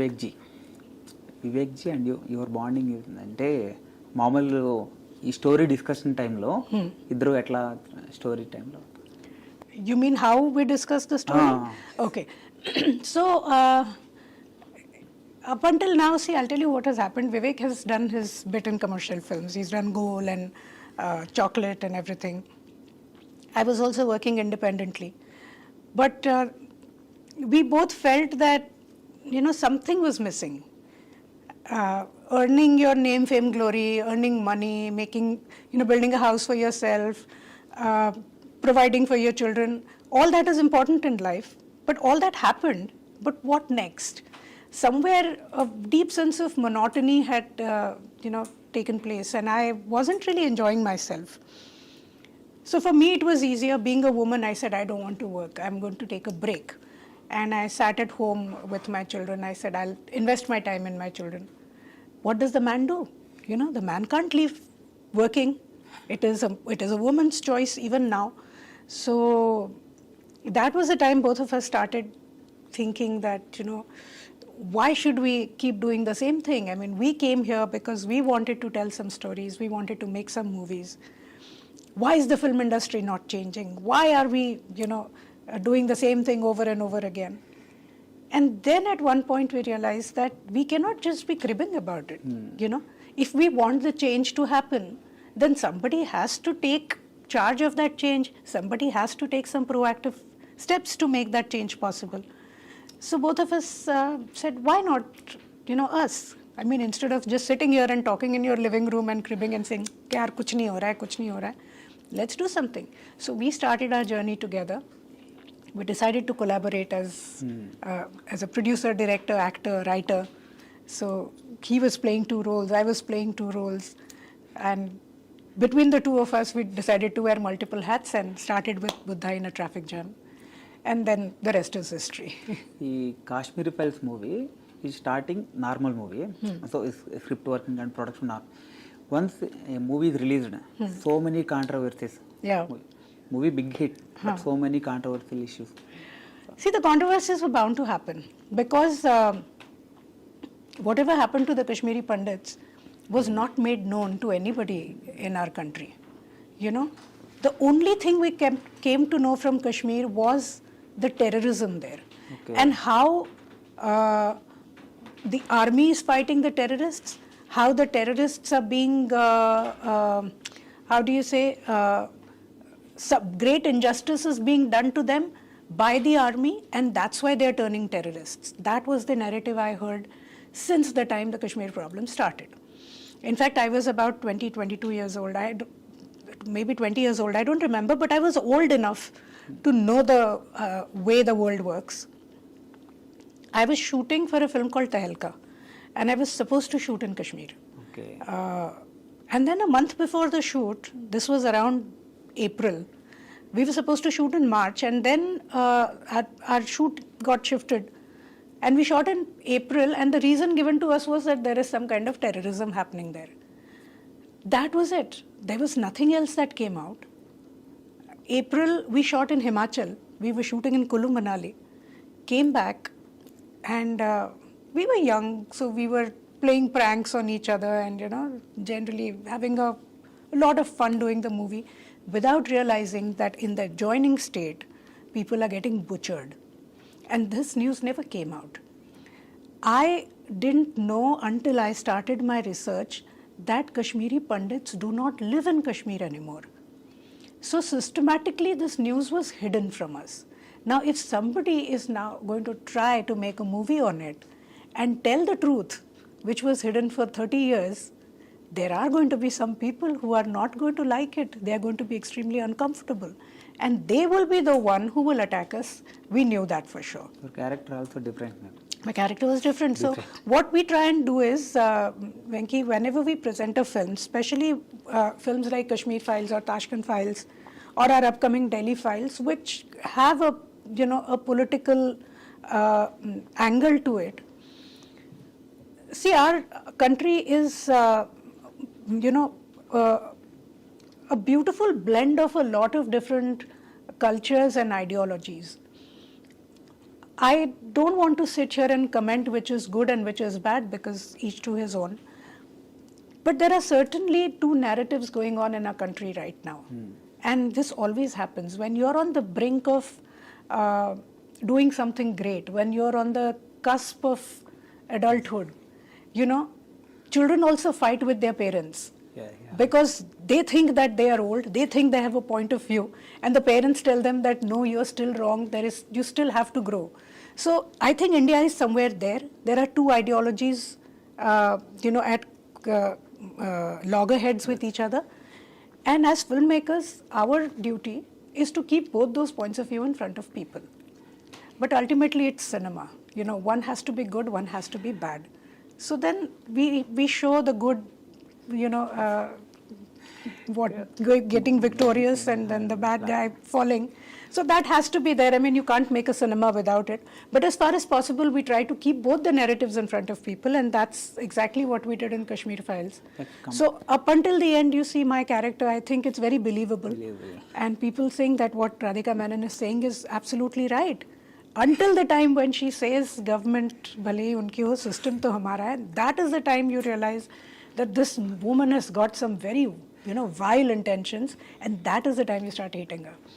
Vivek ji and your bonding ఏంటంటే మామూలు ఈ స్టోరీ డిస్కషన్ టైంలో ఇద్దరు ఎట్లా స్టోరీ టైంలో You mean how we discuss the story? Okay. So, up until now, see, I'll tell you what has happened. Vivek has done his bit in commercial films. He's done Goal and Chocolate and everything. I was also working independently. But we both felt that, something was missing. Earning your name, fame, glory, earning money, making, building a house for yourself, providing for your children, all that is important in life. But all that happened, but what next? Somewhere a deep sense of monotony had, taken place, and I wasn't really enjoying myself. So for me, it was easier. Being a woman, I said, I don't want to work. I'm going to take a break. And I sat at home with my children. I said, I'll invest my time in my children. What does the man do? The man can't leave working. It is a woman's choice even now. So that was the time both of us started thinking that, why should we keep doing the same thing? I mean, we came here because we wanted to tell some stories. We wanted to make some movies. Why is the film industry not changing? Why are we, doing the same thing over and over again? And then at one point we realized that we cannot just be cribbing about it. If we want the change to happen, then somebody has to take charge of that change. Somebody has to take some proactive steps to make that change possible. So both of us said, why not, us? I mean, instead of just sitting here and talking in your living room and cribbing and saying, yaar, kuch nahi ho raha hai, kuch nahi ho raha hai. Let's do something. So we started our journey together. We decided to collaborate as a producer, director, actor, writer. So he was playing two roles, I was playing two roles. And between the two of us, we decided to wear multiple hats and started with Buddha in a traffic jam. And then the rest is history. ఈ Kashmir Files movie ఈ starting normal movie so script working and production once movie is released so many controversies movie big hit but so many controversial issues See, the controversies were bound to happen because whatever happened to the Kashmiri Pandits was not made known to anybody in our country. The only thing we came to know from Kashmir was the terrorism there. Okay. And how the army is fighting the terrorists, how the terrorists are being, great injustice is being done to them by the army, and that's why they're turning terrorists. That was the narrative I heard since the time the Kashmir problem started. In fact, I was about 22 years old. Maybe 20 years old, I don't remember, but I was old enough to know the way the world works. I was shooting for a film called Telecasts, and I was supposed to shoot in Kashmir. Okay. And then a month before the shoot, this was around April, we were supposed to shoot in March, and then our shoot got shifted. And we shot in April, and the reason given to us was that there is some kind of terrorism happening there. That was it. There was nothing else that came out. April, we shot in Himachal. We were shooting in Kullu Manali. Came back, and we were young, so we were playing pranks on each other and, generally having a lot of fun doing the movie without realizing that in the adjoining state, people are getting butchered. And this news never came out. I didn't know until I started my research that Kashmiri Pandits do not live in Kashmir anymore. So systematically, this news was hidden from us. Now, if somebody is now going to try to make a movie on it and tell the truth, which was hidden for 30 years, there are going to be some people who are not going to like it. They are going to be extremely uncomfortable. And they will be the one who will attack us. We knew that for sure. Your character also different. My character was different. So what we try and do is, Venki, whenever we present a film, especially films like Kashmir Files or Tashkent Files or our upcoming Delhi Files, which have a political angle to it. See, our country is, a beautiful blend of a lot of different cultures and ideologies. I don't want to sit here and comment which is good and which is bad because each to his own. But there are certainly two narratives going on in our country right now. And this always happens. When you're on the brink of doing something great, when you're on the cusp of adulthood, you know, children also fight with their parents. Because they think that they are old, they think they have a point of view, and the parents tell them that no, you're still wrong, you still have to grow. So I think India is somewhere there. There are two ideologies, at loggerheads with each other. And as filmmakers, our duty is to keep both those points of view in front of people. But ultimately, it's cinema. You know, one has to be good, one has to be bad. So then we show the good, getting victorious and then the bad guy falling. So that has to be there. I mean, you can't make a cinema without it. But as far as possible, we try to keep both the narratives in front of people, and that's exactly what we did in Kashmir Files. So up until the end, you see my character, I think it's very believable. And people think that what Radhika Menon is saying is absolutely right. Until the time when she says, government bhale unki ho, system to hamara hai, that is the time you realize that this woman has got some very, vile intentions, and that is the time you start hating her.